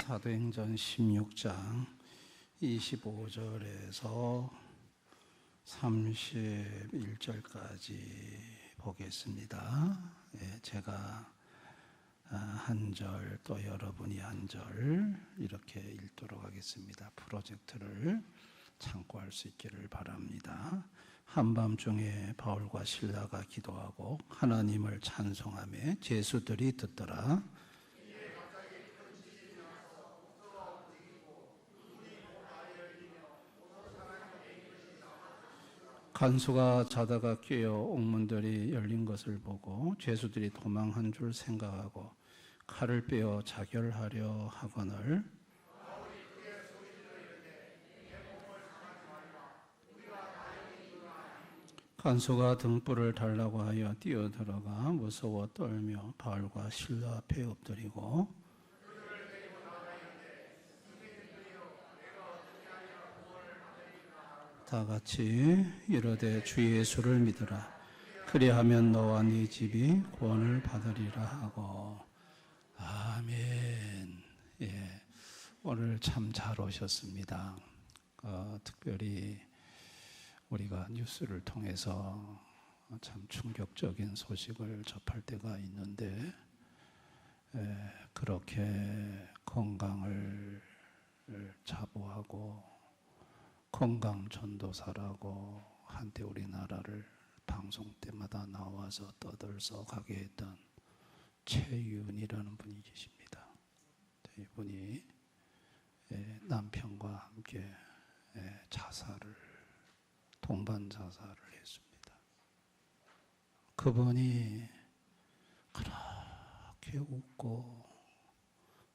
사도행전 16장 25절에서 31절까지 보겠습니다. 제가 한 절, 또 여러분이 한 절 이렇게 읽도록 하겠습니다. 프로젝트를 참고할 수 있기를 바랍니다. 한밤중에 바울과 실라가 기도하고 하나님을 찬송하며 제수들이 듣더라. 간수가 자다가 깨어 옥문들이 열린 것을 보고 죄수들이 도망한 줄 생각하고 칼을 빼어 자결하려 하거늘 간수가 등불을 달라고 하여 뛰어들어가 무서워 떨며 바울과 실라 앞에 엎드리고 다 같이 이르되 주 예수를 믿으라. 그리하면 너와 네 집이 구원을 받으리라 하고. 아멘. 오늘 참 잘 오셨습니다. 특별히 우리가 뉴스를 통해서 참 충격적인 소식을 접할 때가 있는데 그렇게 건강을 자부하고 건강 전도사라고 한때 우리나라를 방송 때마다 나와서 떠들썩하게 했던 최윤이라는 분이 계십니다. 이분이 남편과 함께 동반 자살을 했습니다. 그분이 그렇게 웃고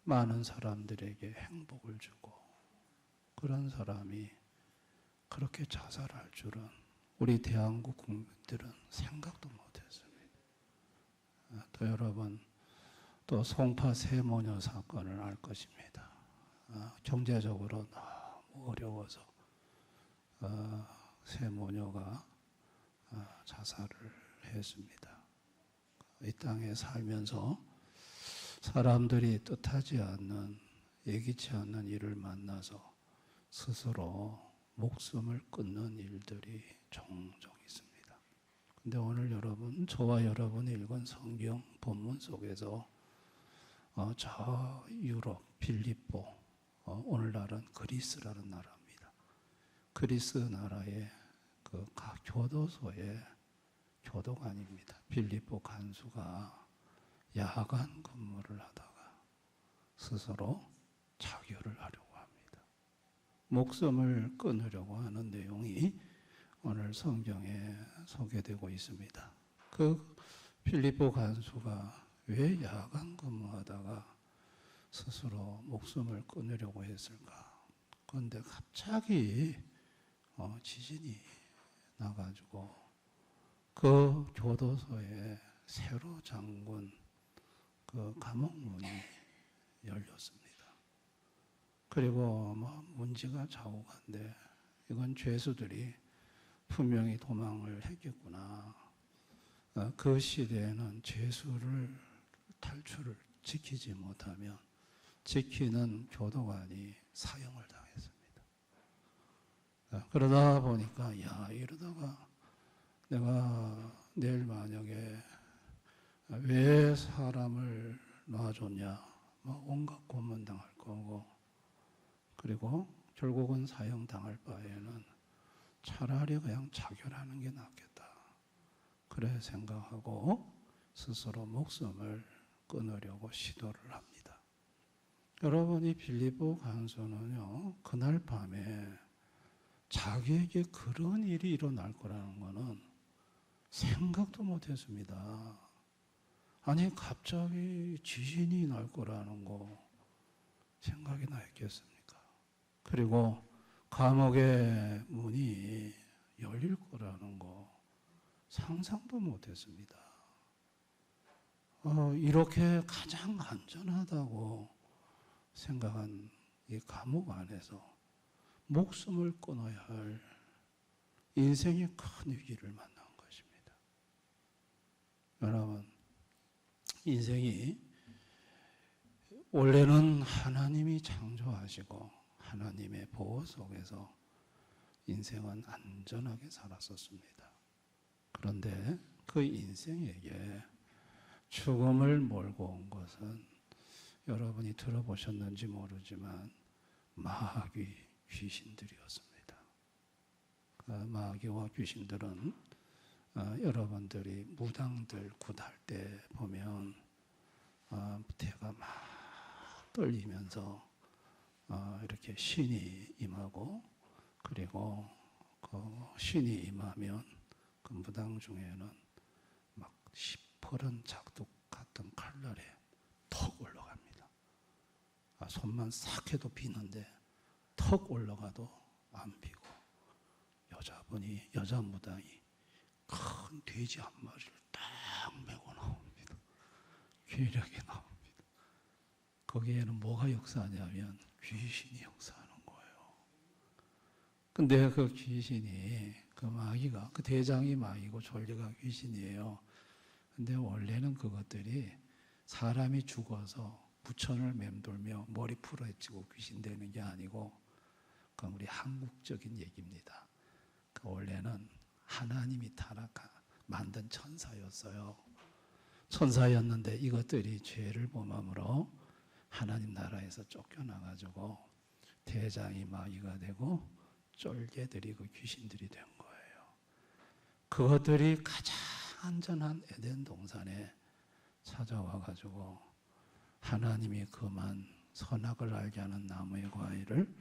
많은 사람들에게 행복을 주고 그런 사람이 그렇게 자살할 줄은 우리 대한민국 국민들은 생각도 못했습니다. 또 여러분, 또 송파 세모녀 사건을 알 것입니다. 경제적으로 너무 어려워서 세모녀가 자살을 했습니다. 이 땅에 살면서 사람들이 뜻하지 않는, 예기치 않는 일을 만나서 스스로 목숨을 끊는 일들이 종종 있습니다. 근데 오늘 저와 여러분이 읽은 성경 본문 속에서 저 유럽 빌립보, 오늘날은 그리스라는 나라입니다. 그리스 나라의 그 각 교도소의 교도관입니다. 빌립보 간수가 야간 근무를 하다가 스스로 자결을 하려고 목숨을 끊으려고 하는 내용이 오늘 성경에 소개되고 있습니다. 그 빌립보 간수가 왜 야간 근무하다가 스스로 목숨을 끊으려고 했을까? 그런데 갑자기 지진이 나가지고 그 교도소에 새로 잠근 그 감옥 문이 열렸습니다. 그리고 문지가 좌우간데 이건 죄수들이 분명히 도망을 했겠구나. 그 시대에는 죄수를 탈출을 지키지 못하면 지키는 교도관이 사형을 당했습니다. 그러다 보니까 이러다가 내가 내일 만약에 왜 사람을 놔줬냐 온갖 고문 당할 거고 그리고 결국은 사형당할 바에는 차라리 그냥 자결하는 게 낫겠다. 그래 생각하고 스스로 목숨을 끊으려고 시도를 합니다. 여러분, 이 빌립보 간수는요, 그날 밤에 자기에게 그런 일이 일어날 거라는 거는 생각도 못했습니다. 아니 갑자기 지진이 날 거라는 거 생각이나 했겠습니까? 그리고 감옥의 문이 열릴 거라는 거 상상도 못했습니다. 이렇게 가장 안전하다고 생각한 이 감옥 안에서 목숨을 끊어야 할 인생의 큰 위기를 만난 것입니다. 여러분, 인생이 원래는 하나님이 창조하시고 하나님의 보호 속에서 인생은 안전하게 살았었습니다. 그런데 그 인생에게 죽음을 몰고 온 것은 여러분이 들어보셨는지 모르지만 마귀 귀신들이었습니다. 그 마귀와 귀신들은 여러분들이 무당들 굿할 때 보면 태가 막 떨리면서 이렇게 신이 임하고, 그리고 그 신이 임하면 그 무당 중에는 막 시퍼런 작둑 같은 칼날에 턱 올라갑니다. 손만 싹 해도 비는데 턱 올라가도 안 비고, 여자 무당이 큰 돼지 한 마리를 딱 메고 나옵니다. 괴력이 나옵니다. 거기에는 뭐가 역사하냐면 귀신이 역사하는 거예요. 근데 그 귀신이, 그 마귀가, 그 대장이 마귀고 졸려가 귀신이에요. 근데 원래는 그것들이 사람이 죽어서 부천을 맴돌며 머리 풀어헤치고 귀신 되는 게 아니고, 그건 우리 한국적인 얘기입니다. 그 원래는 하나님이 만든 천사였어요. 천사였는데 이것들이 죄를 범함으로 하나님 나라에서 쫓겨나가지고 대장이 마귀가 되고 쫄개들이 그 귀신들이 된 거예요. 그것들이 가장 안전한 에덴 동산에 찾아와가지고 하나님이 그만 선악을 알게 하는 나무의 과일을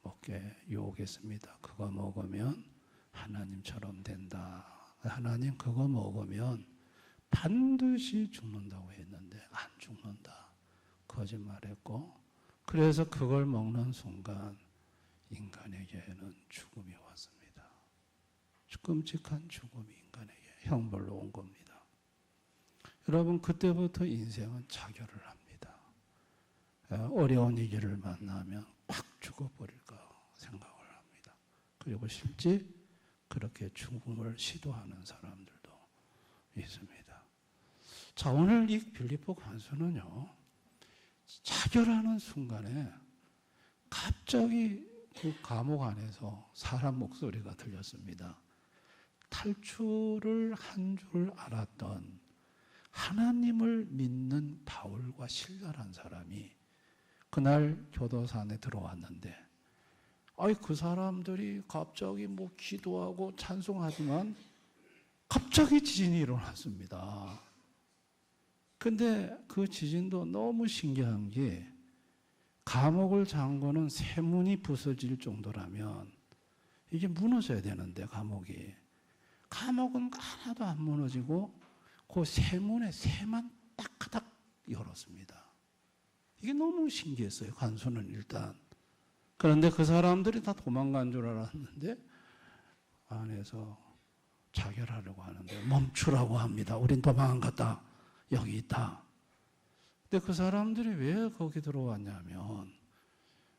먹게 유혹했습니다. 그거 먹으면 하나님처럼 된다. 하나님 그거 먹으면 반드시 죽는다고 했는데 안 죽는다. 거짓말했고, 그래서 그걸 먹는 순간 인간에게는 죽음이 왔습니다. 끔찍한 죽음이 인간에게 형벌로 온 겁니다. 여러분, 그때부터 인생은 자결을 합니다. 어려운 일을 만나면 팍 죽어버릴까 생각을 합니다. 그리고 실제 그렇게 죽음을 시도하는 사람들도 있습니다. 자, 오늘 이 빌립보 간수는요, 자결하는 순간에 갑자기 그 감옥 안에서 사람 목소리가 들렸습니다. 탈출을 한 줄 알았던 하나님을 믿는 바울과 실라란 사람이 그날 교도소에 들어왔는데, 그 사람들이 갑자기 뭐 기도하고 찬송하지만 갑자기 지진이 일어났습니다. 근데 그 지진도 너무 신기한 게, 감옥을 잠그는 쇠문이 부서질 정도라면 이게 무너져야 되는데 감옥은 하나도 안 무너지고 그 쇠문에 쇠만 딱딱 열었습니다. 이게 너무 신기했어요, 간수는 일단. 그런데 그 사람들이 다 도망간 줄 알았는데 안에서 자결하려고 하는데 멈추라고 합니다. 우린 도망 안 갔다. 여기 있다. 근데 그 사람들이 왜 거기 들어왔냐면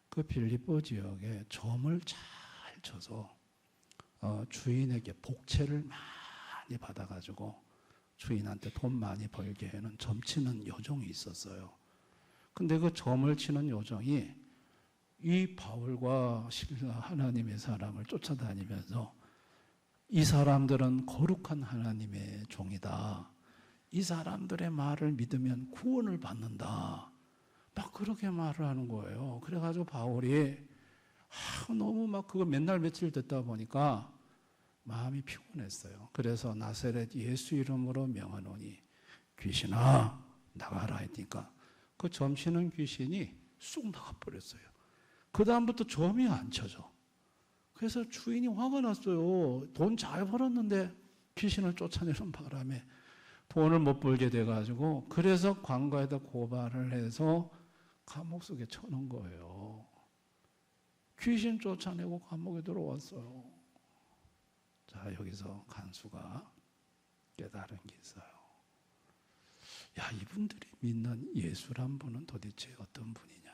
그 빌립보 지역에 점을 잘 쳐서 주인에게 복채를 많이 받아가지고 주인한테 돈 많이 벌게에는 점치는 요정이 있었어요. 근데 그 점을 치는 요정이 이 바울과 실라 하나님의 사람을 쫓아다니면서 이 사람들은 거룩한 하나님의 종이다. 이 사람들의 말을 믿으면 구원을 받는다. 막 그렇게 말을 하는 거예요. 그래가지고 바울이 너무 막 그거 맨날 며칠 듣다 보니까 마음이 피곤했어요. 그래서 나사렛 예수 이름으로 명하노니 귀신아 나가라 했으니까 그 점치는 귀신이 쑥 나가버렸어요. 그 다음부터 점이 안 쳐져. 그래서 주인이 화가 났어요. 돈 잘 벌었는데 귀신을 쫓아내는 바람에 돈을 못 벌게 돼가지고, 그래서 관가에다 고발을 해서 감옥 속에 쳐놓은 거예요. 귀신 쫓아내고 감옥에 들어왔어요. 자, 여기서 간수가 깨달은 게 있어요. 야, 이분들이 믿는 예수란 분은 도대체 어떤 분이냐?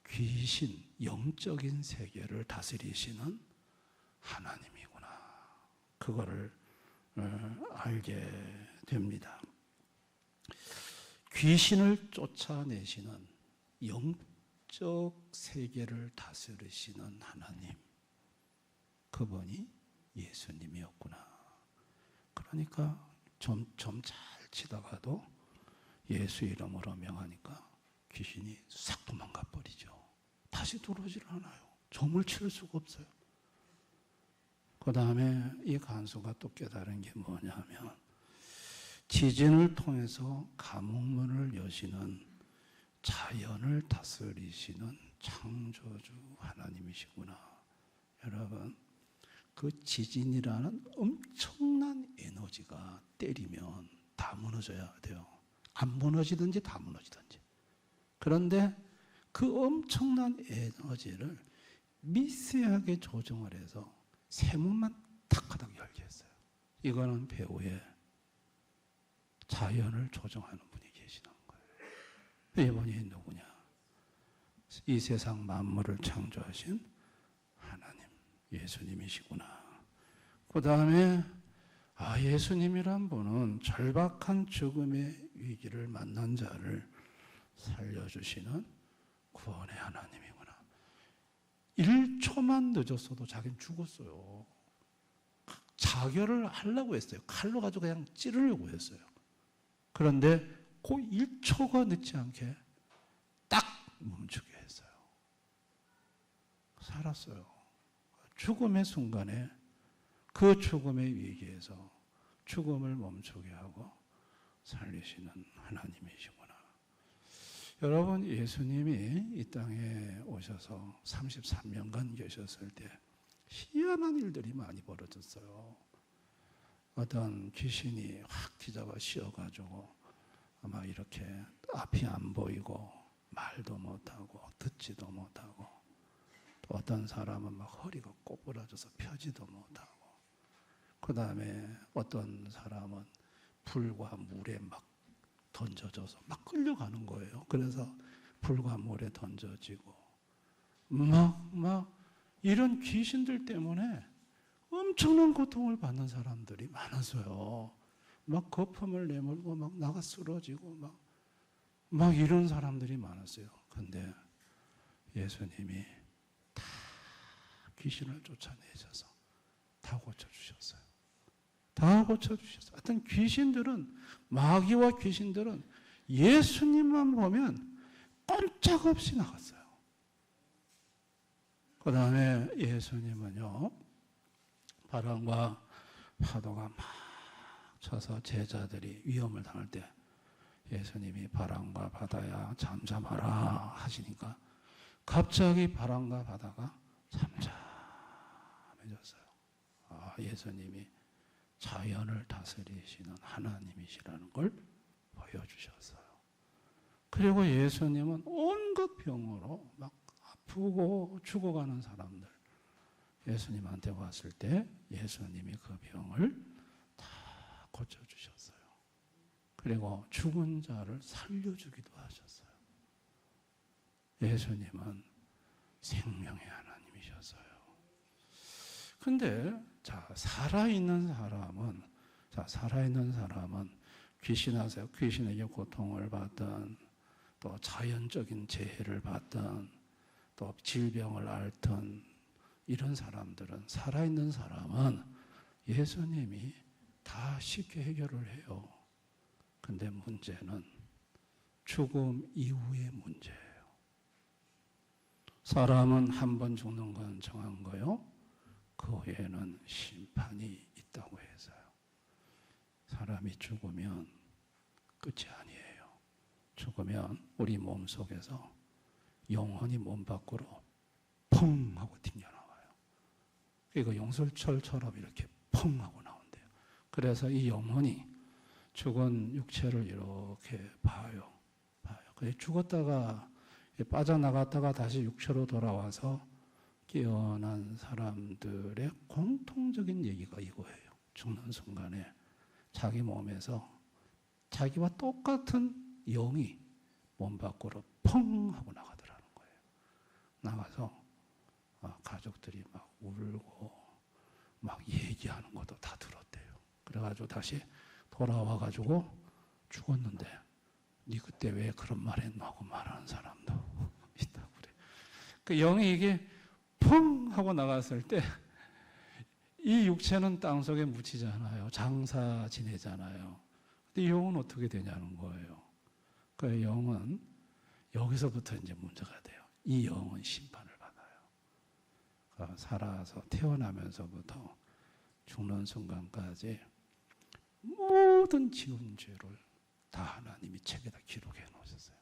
귀신, 영적인 세계를 다스리시는 하나님이구나. 그거를 알게 됩니다. 귀신을 쫓아내시는 영적 세계를 다스리시는 하나님, 그분이 예수님이었구나. 그러니까 점점 잘 치다가도 예수 이름으로 명하니까 귀신이 싹 도망가 버리죠. 다시 들어오질 않아요. 점을 칠 수가 없어요. 그 다음에 이 간수가 또 깨달은 게 뭐냐면, 지진을 통해서 감옥문을 여시는, 자연을 다스리시는 창조주 하나님이시구나. 여러분, 그 지진이라는 엄청난 에너지가 때리면 다 무너져야 돼요. 안 무너지든지 다 무너지든지. 그런데 그 엄청난 에너지를 미세하게 조정을 해서 세문만 탁하닥 열게 했어요. 이거는 배우의 자연을 조정하는 분이 계시는 거예요. 이분이 누구냐? 이 세상 만물을 창조하신 하나님, 예수님이시구나. 그 다음에 예수님이란 분은 절박한 죽음의 위기를 만난 자를 살려주시는 구원의 하나님이구나. 1초만 늦었어도 자기는 죽었어요. 자결을 하려고 했어요. 칼로 가지고 그냥 찌르려고 했어요. 그런데 그 1초가 늦지 않게 딱 멈추게 했어요. 살았어요. 죽음의 순간에, 그 죽음의 위기에서 죽음을 멈추게 하고 살리시는 하나님이시구나. 여러분, 예수님이 이 땅에 오셔서 33년간 계셨을 때 희한한 일들이 많이 벌어졌어요. 어떤 귀신이 확 기자가 씌어가지고 아마 이렇게 앞이 안 보이고 말도 못하고 듣지도 못하고, 또 어떤 사람은 막 허리가 꼬부라져서 펴지도 못하고, 그 다음에 어떤 사람은 불과 물에 막 던져져서 막 끌려가는 거예요. 그래서 불과 물에 던져지고, 막 이런 귀신들 때문에 엄청난 고통을 받는 사람들이 많았어요. 막 거품을 내몰고 막 나가 쓰러지고 막 이런 사람들이 많았어요. 근데 예수님이 다 귀신을 쫓아내셔서 다 고쳐주셨어요. 다 고쳐주셨어요. 어떤 귀신들은, 마귀와 귀신들은 예수님만 보면 꼼짝없이 나갔어요. 그 다음에 예수님은요, 바람과 파도가 막 쳐서 제자들이 위험을 당할 때 예수님이 바람과 바다야 잠잠하라 하시니까 갑자기 바람과 바다가 잠잠해졌어요. 예수님이 자연을 다스리시는 하나님이시라는 걸 보여주셨어요. 그리고 예수님은 온갖 병으로 막 아프고 죽어가는 사람들, 예수님한테 왔을 때 예수님이 그 병을 다 고쳐주셨어요. 그리고 죽은 자를 살려주기도 하셨어요. 예수님은 생명의 하나님이셨어요. 근데 살아있는 사람은 귀신에게 고통을 받든, 또 자연적인 재해를 받든, 또 질병을 앓든, 이런 사람들은, 살아있는 사람은 예수님이 다 쉽게 해결을 해요. 근데 문제는 죽음 이후의 문제예요. 사람은 한 번 죽는 건 정한 거요. 그 후에는 심판이 있다고 해서요. 사람이 죽으면 끝이 아니에요. 죽으면 우리 몸 속에서 영혼이 몸 밖으로 펑 하고 튕겨나와요. 이거 용설철처럼 이렇게 펑 하고 나온대요. 그래서 이 영혼이 죽은 육체를 이렇게 봐요. 죽었다가 빠져나갔다가 다시 육체로 돌아와서 깨어난 사람들의 공통적인 얘기가 이거예요. 죽는 순간에 자기 몸에서 자기와 똑같은 영이 몸 밖으로 펑 하고 나가더라는 거예요. 나가서 가족들이 막 울고 막 얘기하는 것도 다 들었대요. 그래가지고 다시 돌아와가지고 죽었는데 니 그때 왜 그런 말 했노 하고 말하는 사람도 있다고 그래. 그 영이 이게 펑 하고 나갔을 때 이 육체는 땅속에 묻히잖아요. 장사 지내잖아요. 근데 영은 어떻게 되냐는 거예요. 그 영은 여기서부터 이제 문제가 돼요. 이 영은 심판을 받아요. 살아서 태어나면서부터 죽는 순간까지 모든 지은 죄를 다 하나님이 책에다 기록해 놓으셨어요.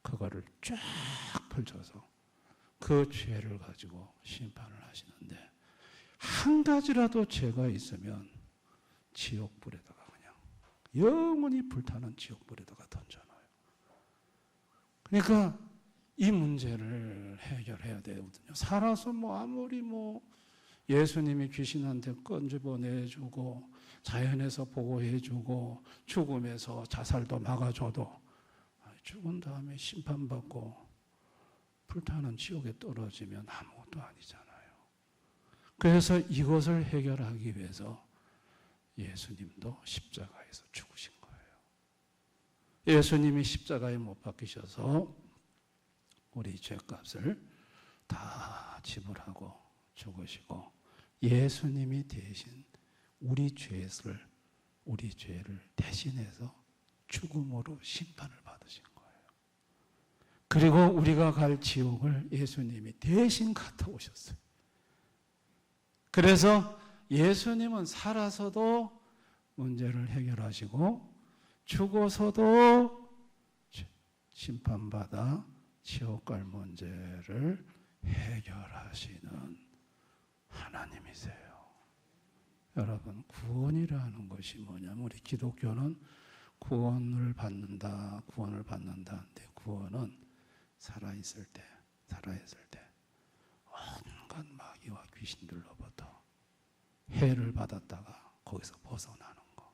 그거를 쫙 펼쳐서 그 죄를 가지고 심판을 하시는데 한 가지라도 죄가 있으면 지옥불에다가 그냥 영원히 불타는 지옥불에다가 던져놔요. 그러니까 이 문제를 해결해야 되거든요. 살아서 아무리 예수님이 귀신한테 건져보내주고 자연에서 보호해주고 죽음에서 자살도 막아줘도 죽은 다음에 심판받고 불타는 지옥에 떨어지면 아무것도 아니잖아요. 그래서 이것을 해결하기 위해서 예수님도 십자가에서 죽으신 거예요. 예수님이 십자가에 못 박히셔서 우리 죄값을 다 지불하고 죽으시고 예수님이 대신 우리 죄를 대신해서 죽음으로 심판을 받으신 거예요. 그리고 우리가 갈 지옥을 예수님이 대신 갔다 오셨어요. 그래서 예수님은 살아서도 문제를 해결하시고 죽어서도 심판받아 지옥 갈 문제를 해결하시는 하나님이세요. 여러분, 구원이라는 것이 뭐냐면 우리 기독교는 구원을 받는다. 근데 구원은 살아있을 때 온갖 마귀와 귀신들로부터 해를 받았다가 거기서 벗어나는 거,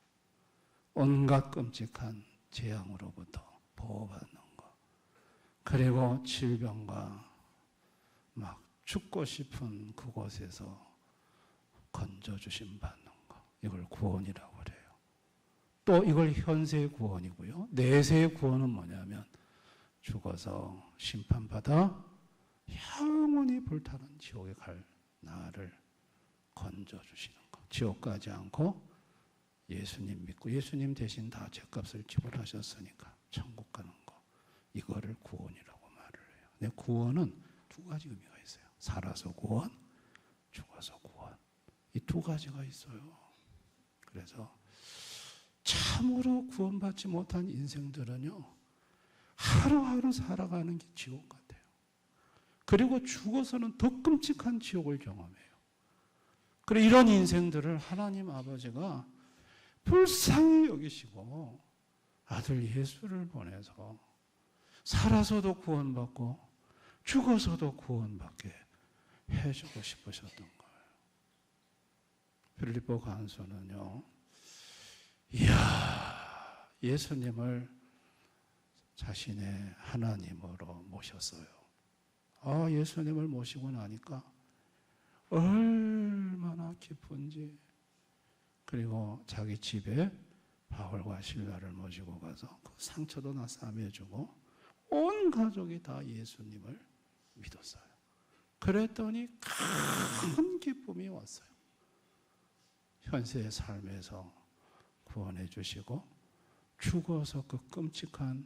온갖 끔찍한 재앙으로부터 보호받는 거, 그리고 질병과 죽고 싶은 그곳에서 건져주심 받는 거, 이걸 구원이라고 그래요. 또 이걸 현세의 구원이고요. 내세의 구원은 뭐냐면 죽어서 심판받아 영원히 불타는 지옥에 갈 나를 건져주시는 거. 지옥 가지 않고 예수님 믿고 예수님 대신 다 죄값을 지불하셨으니까 천국 가는 거. 이거를 구원이라고 말을 해요. 근데 구원은 두 가지 의미가 있어요. 살아서 구원, 죽어서 구원. 이 두 가지가 있어요. 그래서 참으로 구원받지 못한 인생들은요, 하루하루 살아가는 게 지옥 같아요. 그리고 죽어서는 더 끔찍한 지옥을 경험해요. 그리고 이런 인생들을 하나님 아버지가 불쌍히 여기시고 아들 예수를 보내서 살아서도 구원받고 죽어서도 구원받게 해주고 싶으셨던 거예요. 빌립보 간수는요, 이야, 예수님을 자신의 하나님으로 모셨어요. 예수님을 모시고 나니까 얼마나 기쁜지. 그리고 자기 집에 바울과 실라를 모시고 가서 그 상처도 다 싸매주고 온 가족이 다 예수님을 믿었어요. 그랬더니 큰 기쁨이 왔어요. 현세의 삶에서 구원해 주시고 죽어서 그 끔찍한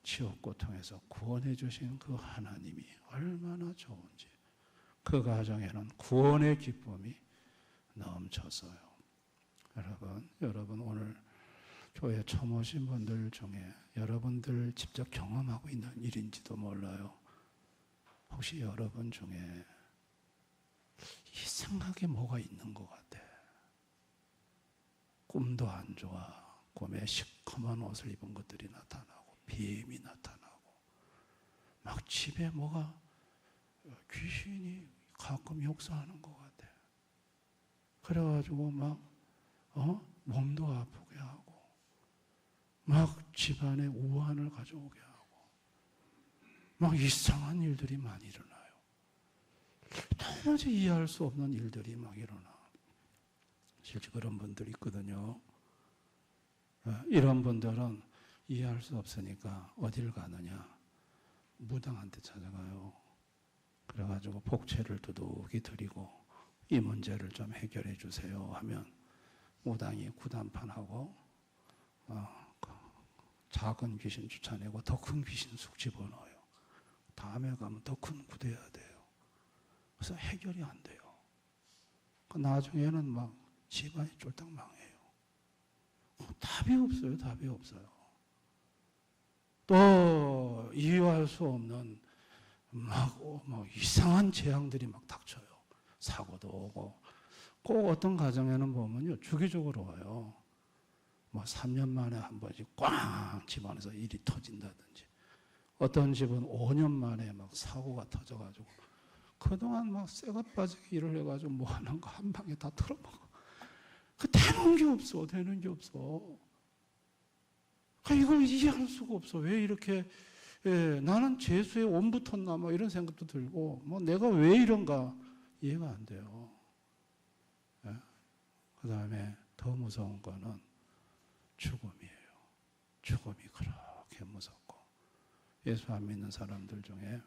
지옥 고통에서 구원해 주신 그 하나님이 얼마나 좋은지, 그 가정에는 구원의 기쁨이 넘쳤어요. 여러분 오늘 교회 처음 오신 분들 중에 여러분들 직접 경험하고 있는 일인지도 몰라요. 혹시 여러분 중에 이상하게 뭐가 있는 것 같아. 꿈도 안 좋아. 꿈에 시커먼 옷을 입은 것들이 나타나고 뱀이 나타나고 막 집에 뭐가 귀신이 가끔 역사하는 것 같아. 그래가지고 막 몸도 아프게 하고 막 집안에 우환을 가져오게 하고 막 이상한 일들이 많이 일어나요. 도무지 이해할 수 없는 일들이 막 일어나. 실제 그런 분들이 있거든요. 이런 분들은 이해할 수 없으니까 어딜 가느냐? 무당한테 찾아가요. 그래가지고 복채를 두둑이 드리고 이 문제를 좀 해결해 주세요 하면 무당이 구단판하고 작은 귀신 쫓아내고 더 큰 귀신 쑥 집어넣어요. 다음에 가면 더 큰 구대해야 돼요. 그래서 해결이 안 돼요. 나중에는 막 집안이 쫄딱 망해요. 답이 없어요. 답이 없어요. 또 이해할 수 없는 막 이상한 재앙들이 막 닥쳐요. 사고도 오고 꼭 어떤 가정에는 보면요 주기적으로 와요. 3년 만에 한 번씩 꽝 집안에서 일이 터진다든지 어떤 집은 5년 만에 막 사고가 터져가지고 그동안 막 쇠가 빠지게 일을 해가지고 뭐 하는 거 한 방에 다 털어먹어. 되는 게 없어. 되는 게 없어. 이걸 이해할 수가 없어. 왜 이렇게 나는 죄수에 온 붙었나 뭐 이런 생각도 들고 내가 왜 이런가 이해가 안 돼요. 그 다음에 더 무서운 거는 죽음이에요. 죽음이 그렇게 무섭고 예수 안 믿는 사람들 중에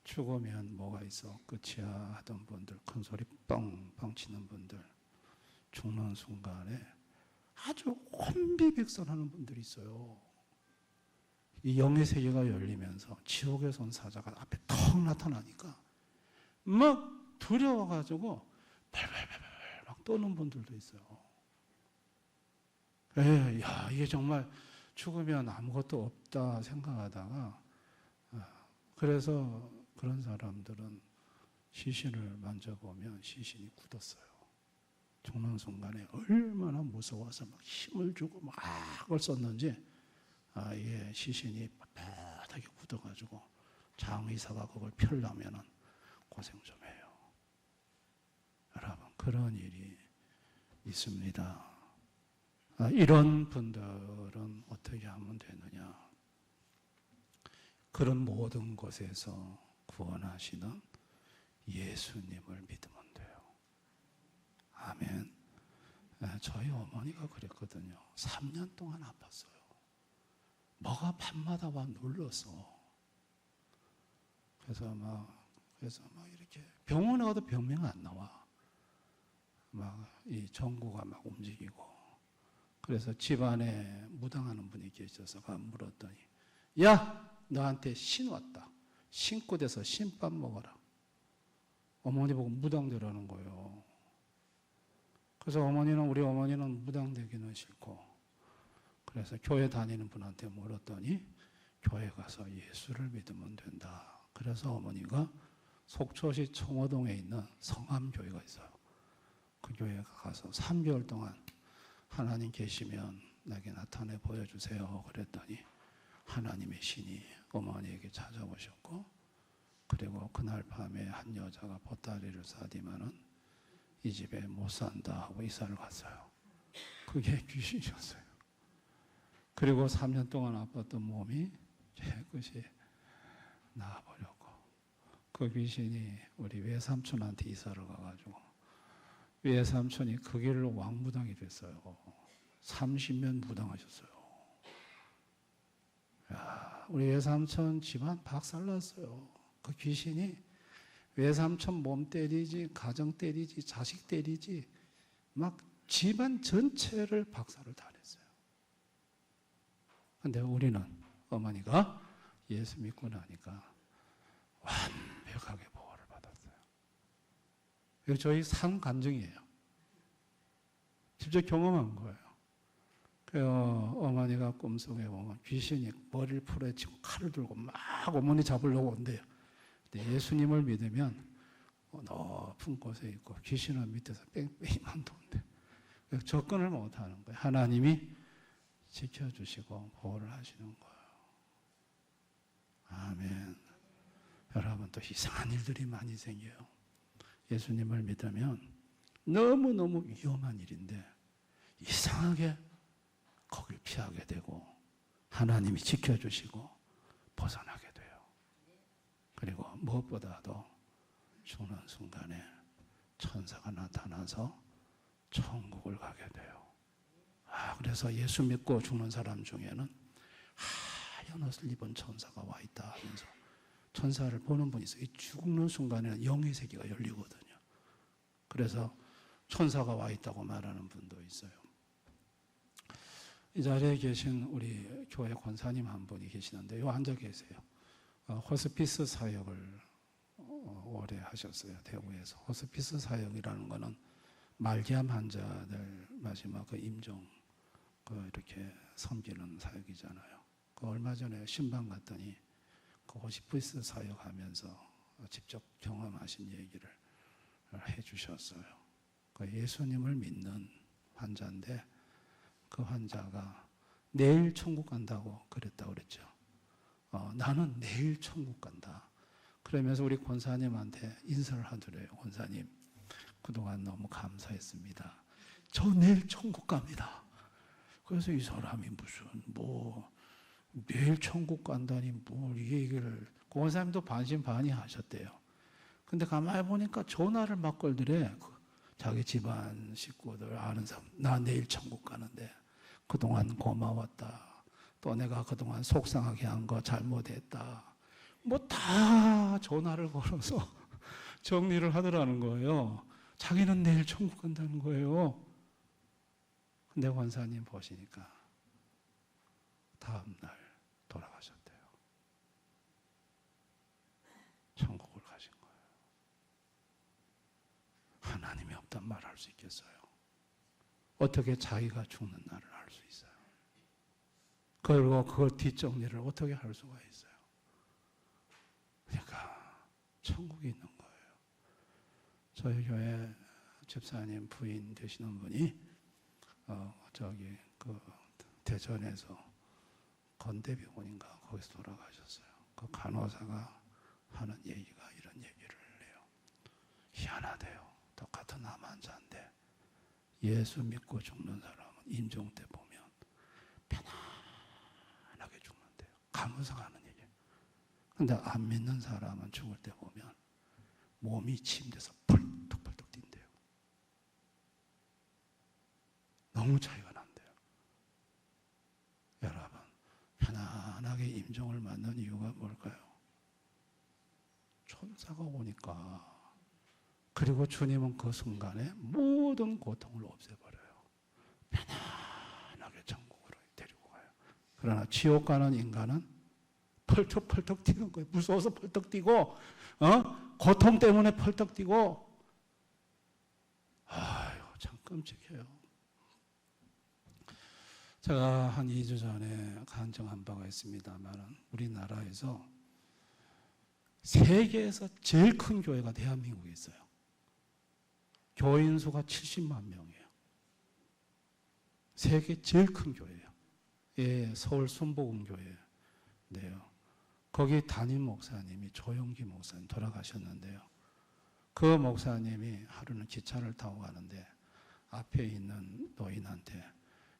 죽으면 뭐가 있어 끝이야 하던 분들, 큰 소리 뻥뻥 치는 분들, 죽는 순간에 아주 혼비백산하는 분들이 있어요. 이 영의 세계가 열리면서 지옥에서 온 사자가 앞에 턱 나타나니까 막 두려워가지고 발발발발 막 떠는 분들도 있어요. 야, 이게 정말 죽으면 아무것도 없다 생각하다가 그래서 그런 사람들은 시신을 만져보면 시신이 굳었어요. 죽는 순간에 얼마나 무서워서 막 힘을 주고 막 악을 썼는지 이게 시신이 빳빳하게 굳어가지고 장의사가 그걸 펴려면은 고생 좀 해요. 여러분 그런 일이 있습니다. 이런 분들은 어떻게 하면 되느냐? 그런 모든 것에서 구원하시는 예수님을 믿으면 돼요. 아멘. 저희 어머니가 그랬거든요. 3년 동안 아팠어요. 뭐가 밤마다 와 눌러서. 그래서 막 이렇게 병원에 가도 병명 안 나와. 막 이 전구가 막 움직이고. 그래서 집안에 무당하는 분이 계셔서 물었더니, 야, 너한테 신 왔다. 신굿에서 신밥 먹어라. 어머니 보고 무당되라는 거예요. 그래서 우리 어머니는 무당되기는 싫고, 그래서 교회 다니는 분한테 물었더니 교회 가서 예수를 믿으면 된다. 그래서 어머니가 속초시 청호동에 있는 성암교회가 있어요. 그 교회에 가서 3개월 동안 하나님 계시면 나에게 나타내 보여주세요. 그랬더니 하나님의 신이 어머니에게 찾아오셨고, 그리고 그날 밤에 한 여자가 보따리를 싸디면은 이 집에 못 산다 하고 이사를 갔어요. 그게 귀신이었어요. 그리고 3년 동안 아팠던 몸이 깨끗이 나아버렸고, 그 귀신이 우리 외삼촌한테 이사를 가가지고 외삼촌이 그 길로 왕무당이 됐어요. 30년 무당하셨어요. 야, 우리 외삼촌 집안 박살났어요. 그 귀신이 외삼촌 몸 때리지, 가정 때리지, 자식 때리지, 막 집안 전체를 박살을 다 냈어요. 근데 우리는 어머니가 예수 믿고 나니까 완벽하게 보호를 받았어요. 이거 저희 삶 간증이에요. 직접 경험한 거예요. 그 어머니가 꿈속에 보면 귀신이 머리를 풀어헤치고 칼을 들고 막 어머니 잡으려고 온대요. 근데 예수님을 믿으면 높은 곳에 있고 귀신은 밑에서 뺑뺑이만 돈대. 접근을 못하는 거예요. 하나님이 지켜주시고 보호를 하시는 거예요. 아멘. 여러분 또 이상한 일들이 많이 생겨요. 예수님을 믿으면 너무너무 위험한 일인데 이상하게 거길 피하게 되고 하나님이 지켜주시고 벗어나게 돼요. 그리고 무엇보다도 죽는 순간에 천사가 나타나서 천국을 가게 돼요. 그래서 예수 믿고 죽는 사람 중에는 하얀 옷을 입은 천사가 와 있다 하면서 천사를 보는 분이 있어요. 죽는 순간에는 영의 세계가 열리거든요. 그래서 천사가 와 있다고 말하는 분도 있어요. 이 자리에 계신 우리 교회 권사님 한 분이 계시는데 요 앉아 계세요. 호스피스 사역을 오래 하셨어요. 대구에서. 호스피스 사역이라는 거는 말기암 환자들 마지막 그 임종 이렇게 섬기는 사역이잖아요. 얼마 전에 신방 갔더니 그 호스피스 사역하면서 직접 경험하신 얘기를 해주셨어요. 예수님을 믿는 환자인데 그 환자가 내일 천국 간다고 그랬다고 그랬죠. 나는 내일 천국 간다. 그러면서 우리 권사님한테 인사를 하더래요. 권사님, 그동안 너무 감사했습니다. 저 내일 천국 갑니다. 그래서 이 사람이 무슨 내일 천국 간다니 이 얘기를 권사님도 반신반의하셨대요. 근데 가만히 보니까 전화를 막 걸더래. 자기 집안 식구들 아는 사람, 나 내일 천국 가는데 그동안 고마웠다. 또 내가 그동안 속상하게 한 거 잘못했다. 다 전화를 걸어서 정리를 하더라는 거예요. 자기는 내일 천국 간다는 거예요. 근데 권사님 보시니까 다음 날 돌아가셨대요. 천국을 가신 거예요. 하나님이 없단 말 할 수 있겠어요? 어떻게 자기가 죽는 날을 알 수 있어요? 그리고 그걸 뒷정리를 어떻게 할 수가 있어요? 그러니까 천국이 있는 거예요. 저희 교회 집사님 부인 되시는 분이 대전에서 건대병원인가 거기서 돌아가셨어요. 그 간호사가 하는 얘기가 이런 얘기를 해요. 희한하대요. 똑같은 암 환자인데 예수 믿고 죽는 사람은 임종 때 보면 편안하게 죽는데요. 간호사가 하는 얘기예요. 근데 안 믿는 사람은 죽을 때 보면 몸이 침대에서 펄떡펄떡 뛴대요. 너무 차이가 난대요. 여러분, 편안하게 임종을 맞는 이유가 뭘까요? 천사가 오니까. 그리고 주님은 그 순간에 모든 고통을 없애버려요. 편안하게 천국으로 데리고 가요. 그러나 지옥 가는 인간은 펄떡펄떡 뛰는 거예요. 무서워서 펄떡 뛰고, 고통 때문에 펄떡 뛰고, 참 끔찍해요. 제가 한 2주 전에 간증한 바가 있습니다만, 우리나라에서 세계에서 제일 큰 교회가 대한민국에 있어요. 교인 수가 70만 명이에요. 세계 제일 큰 교회예요. 예, 서울 순복음교회인데요. 거기 담임 목사님이 조영기 목사님 돌아가셨는데요. 그 목사님이 하루는 기차를 타고 가는데 앞에 있는 노인한테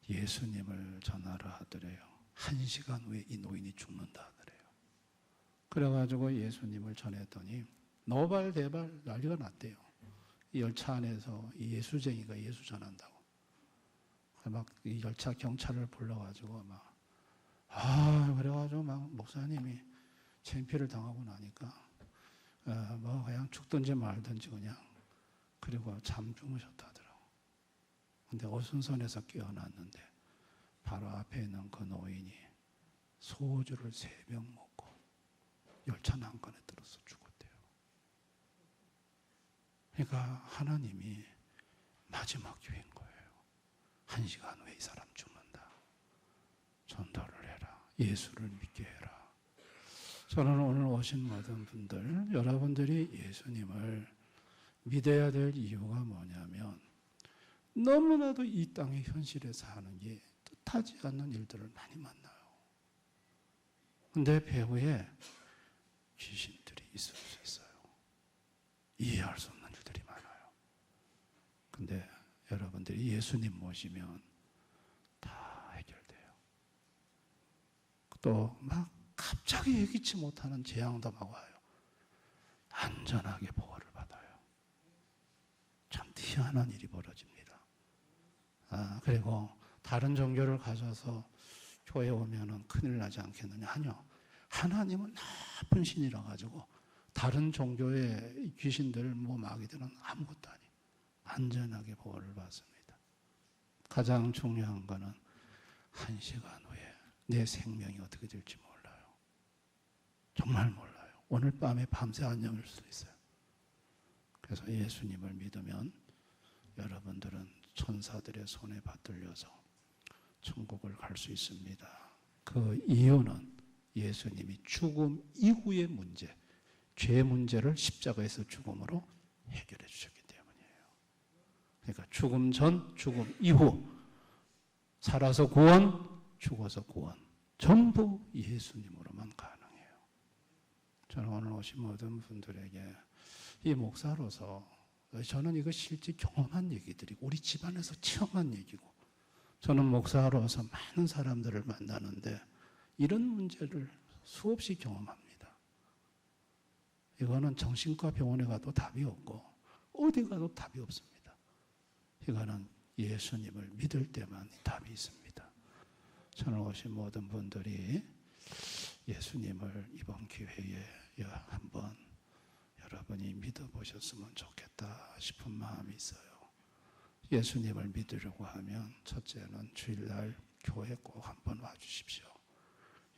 예수님을 전하라 하더래요. 1시간 후에 이 노인이 죽는다 하더래요. 그래가지고 예수님을 전했더니 노발대발 난리가 났대요. 이 열차 안에서 이 예수쟁이가 예수 전한다고. 막 이 열차 경찰을 불러가지고 그래가지고 막 목사님이 창피를 당하고 나니까 그냥 죽든지 말든지 그리고 잠 주무셨다더라고. 근데 오순선에서 깨어났는데 바로 앞에 있는 그 노인이 소주를 3병 먹고 열차 난간에 들어서 죽었대요. 그러니까 하나님이 마지막 기회인 거예요. 1시간 후에 이 사람 죽는다. 전도를 해라. 예수를 믿게 해라. 저는 오늘 오신 모든 분들, 여러분들이 예수님을 믿어야 될 이유가 뭐냐면 너무나도 이 땅의 현실에 사는 게 뜻하지 않는 일들을 많이 만나요. 근데 배후에 귀신들이 있을 수 있어요. 이해할 수 없는 일들이 많아요. 근데 여러분들이 예수님 모시면 다 해결돼요. 또 갑자기 예기치 못하는 재앙도 막 와요. 안전하게 보호를 받아요. 참 희한한 일이 벌어집니다. 그리고 다른 종교를 가져서 교회 오면은 큰일 나지 않겠느냐? 아니요. 하나님은 나쁜 신이라 가지고 다른 종교의 귀신들, 마귀들은 아무것도 아니에요. 안전하게 보호를 받습니다. 가장 중요한 거는 1시간 후에 내 생명이 어떻게 될지 몰라요. 정말 몰라요. 오늘 밤에 밤새 안녕일 수도 있어요. 그래서 예수님을 믿으면 여러분들은 천사들의 손에 받들려서 천국을 갈 수 있습니다. 그 이유는 예수님이 죽음 이후의 문제, 죄 문제를 십자가에서 죽음으로 해결해 주셨기 때문이에요. 그러니까 죽음 전, 죽음 이후, 살아서 구원, 죽어서 구원, 전부 예수님으로만 가능해요. 저는 오늘 오신 모든 분들에게 이 목사로서 저는 이거 실제 경험한 얘기들이고 우리 집안에서 체험한 얘기고, 저는 목사로서 많은 사람들을 만나는데 이런 문제를 수없이 경험합니다. 이거는 정신과 병원에 가도 답이 없고 어디 가도 답이 없습니다. 이거는 예수님을 믿을 때만 답이 있습니다. 저는 오신 모든 분들이 예수님을 이번 기회에 한번 여러분이 믿어보셨으면 좋겠다 싶은 마음이 있어요. 예수님을 믿으려고 하면 첫째는 주일날 교회 꼭 한번 와주십시오.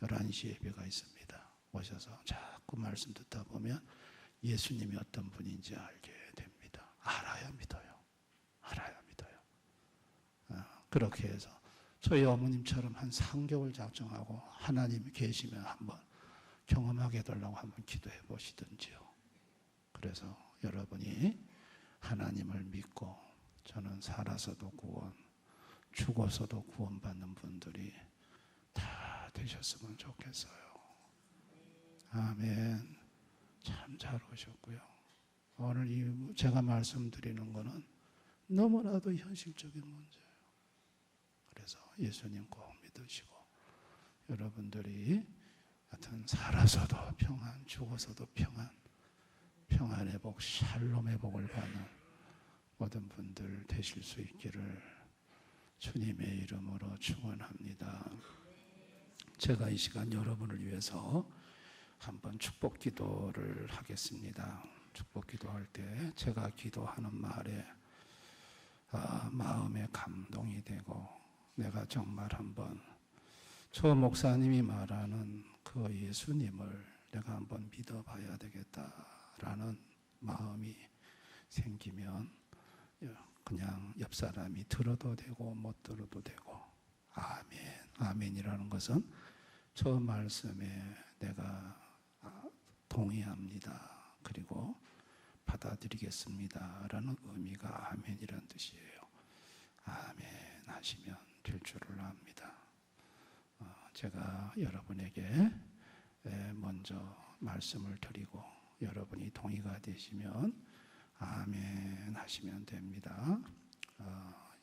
11시 예배가 있습니다. 오셔서 자꾸 말씀 듣다 보면 예수님이 어떤 분인지 알게 됩니다. 알아야 믿어요. 알아야 믿어요. 그렇게 해서 저희 어머님처럼 한 3개월 작정하고 하나님이 계시면 한번 경험하게 해달라고 한번 기도해 보시든지요. 그래서 여러분이 하나님을 믿고 저는 살아서도 구원, 죽어서도 구원받는 분들이 다 되셨으면 좋겠어요. 아멘. 참 잘 오셨고요. 오늘 제가 말씀드리는 거는 너무나도 현실적인 문제예요. 그래서 예수님 꼭 믿으시고 여러분들이 하여튼 살아서도 평안, 죽어서도 평안, 평안의 복, 샬롬의 복을 받는 모든 분들 되실 수 있기를 주님의 이름으로 축원합니다. 제가 이 시간 여러분을 위해서 한번 축복 기도를 하겠습니다. 축복 기도할 때 제가 기도하는 말에 마음에 감동이 되고 내가 정말 한번 저 목사님이 말하는 그 예수님을 내가 한번 믿어봐야 되겠다라는 마음이 생기면 그냥 옆 사람이 들어도 되고 못 들어도 되고 아멘, 아멘이라는 것은 저 말씀에 내가 동의합니다. 그리고 받아들이겠습니다. 라는 의미가 아멘이라는 뜻이에요. 아멘 하시면 될 줄을 압니다. 제가 여러분에게 먼저 말씀을 드리고 여러분이 동의가 되시면 아멘 하시면 됩니다.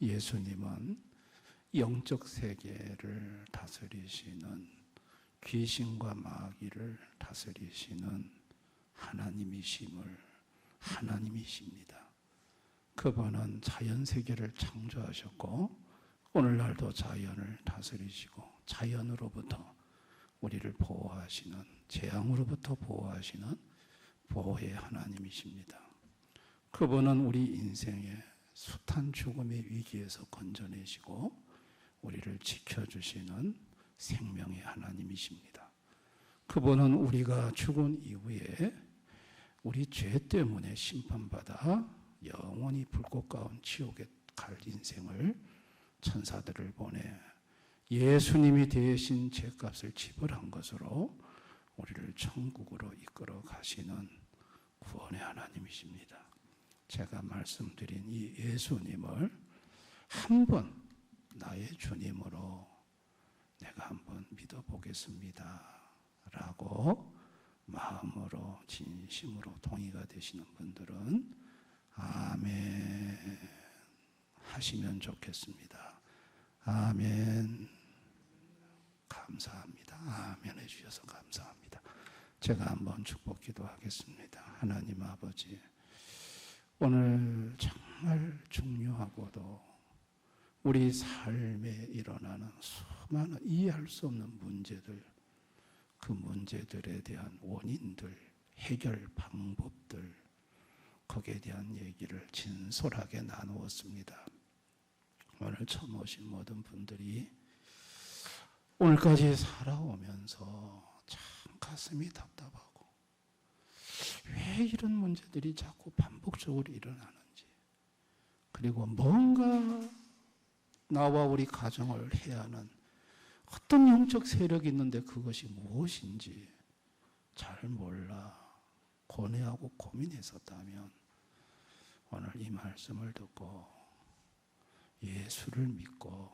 예수님은 영적 세계를 다스리시는 귀신과 마귀를 다스리시는 하나님이십니다. 그분은 자연 세계를 창조하셨고 오늘날도 자연을 다스리시고 자연으로부터 우리를 보호하시는, 재앙으로부터 보호하시는 보호의 하나님이십니다. 그분은 우리 인생의 숱한 죽음의 위기에서 건져내시고 우리를 지켜주시는 생명의 하나님이십니다. 그분은 우리가 죽은 이후에 우리 죄 때문에 심판받아 영원히 불꽃 가운 지옥에 갈 인생을 천사들을 보내 예수님이 대신 죄값을 지불한 것으로 우리를 천국으로 이끌어 가시는 구원의 하나님이십니다. 제가 말씀드린 이 예수님을 한번 나의 주님으로 내가 한번 믿어보겠습니다 라고 마음으로 진심으로 동의가 되시는 분들은 아멘 하시면 좋겠습니다. 아멘. 감사합니다. 아멘 해주셔서 감사합니다. 제가 한번 축복 기도하겠습니다. 하나님 아버지, 오늘 정말 중요하고도 우리 삶에 일어나는 수많은 이해할 수 없는 문제들, 그 문제들에 대한 원인들, 해결 방법들, 거기에 대한 얘기를 진솔하게 나누었습니다. 오늘 처음 오신 모든 분들이 오늘까지 살아오면서 참 가슴이 답답하고 왜 이런 문제들이 자꾸 반복적으로 일어나는지, 그리고 뭔가 나와 우리 가정을 해야 하는 어떤 영적 세력이 있는데 그것이 무엇인지 잘 몰라 고뇌하고 고민했었다면 오늘 이 말씀을 듣고 예수를 믿고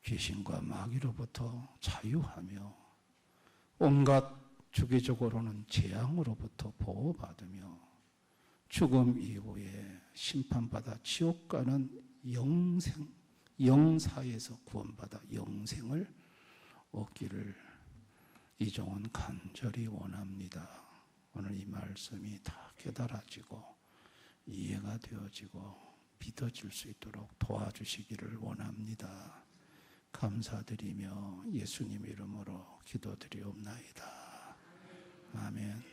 귀신과 마귀로부터 자유하며 온갖 주기적으로는 재앙으로부터 보호받으며 죽음 이후에 심판받아 지옥 가는 영사에서 구원받아 영생을 얻기를 이종은 간절히 원합니다. 오늘 이 말씀이 다 깨달아지고 이해가 되어지고 믿어질 수 있도록 도와주시기를 원합니다. 감사드리며 예수님 이름으로 기도드리옵나이다. 아멘.